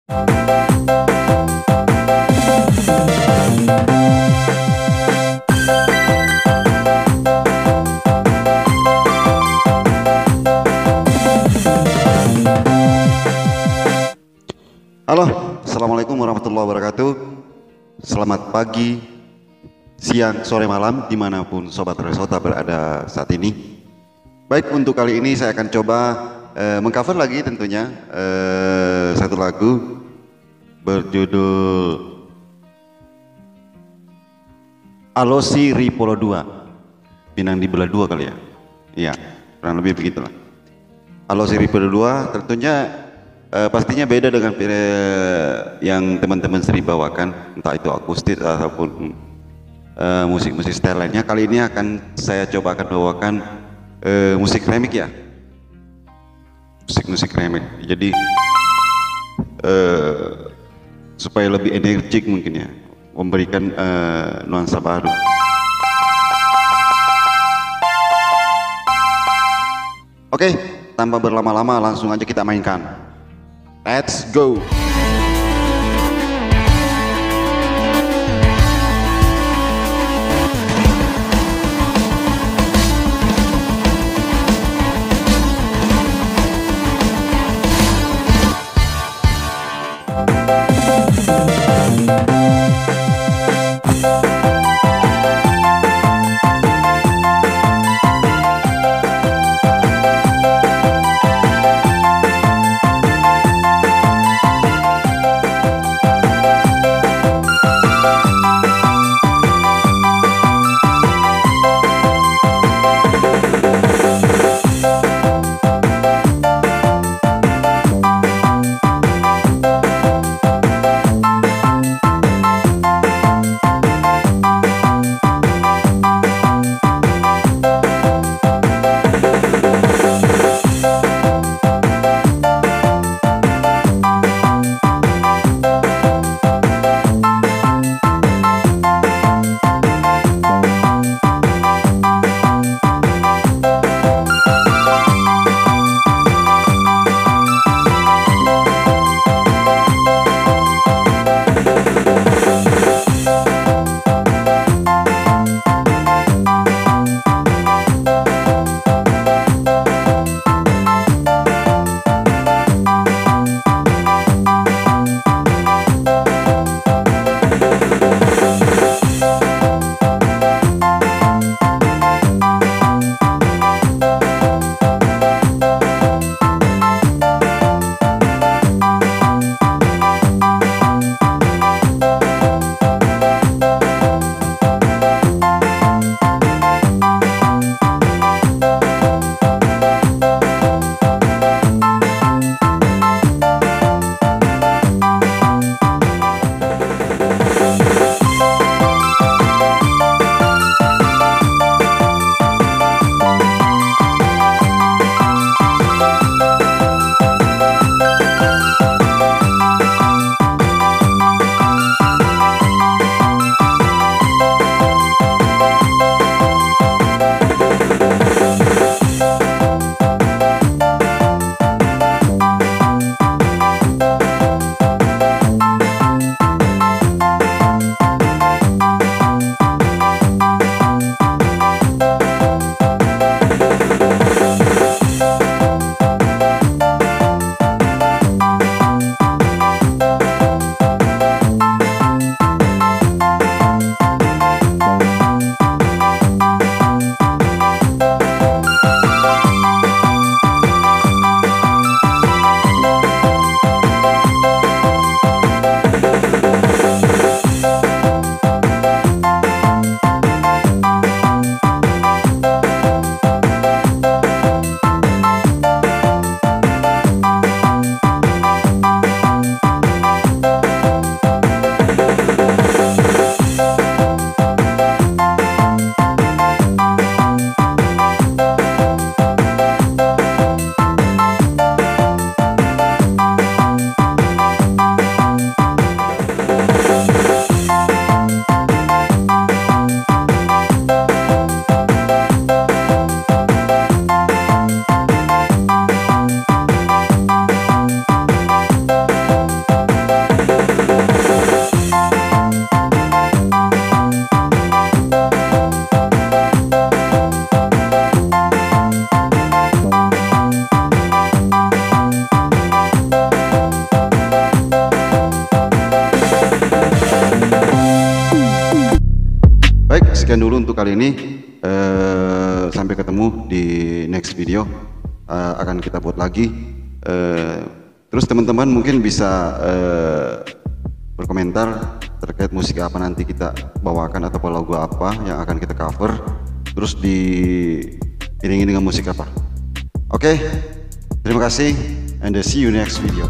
Halo, Assalamualaikum warahmatullahi wabarakatuh. Selamat pagi, siang, sore, malam, dimanapun Sobat Resota berada saat ini. Baik, untuk kali ini saya akan coba mengcover lagi tentunya satu lagu berjudul Alosi Ripolo 2, Pinang di Belah Dua kali ya. Iya, kurang lebih begitulah. Alosi Ripolo 2 tentunya pastinya beda dengan yang teman-teman sering bawakan, entah itu akustik ataupun musik-musik style lainnya. Kali ini akan saya coba akan bawakan musik remix ya, musik remix. Jadi supaya lebih energik mungkin ya, memberikan nuansa baru. Oke, tanpa berlama-lama langsung aja kita mainkan. Let's go. sekian dulu untuk kali ini. Sampai ketemu di next video. Akan kita buat lagi. Terus teman-teman mungkin bisa berkomentar terkait musik apa nanti kita bawakan atau lagu apa yang akan kita cover, terus diiringi dengan musik apa. Oke, terima kasih and see you next video.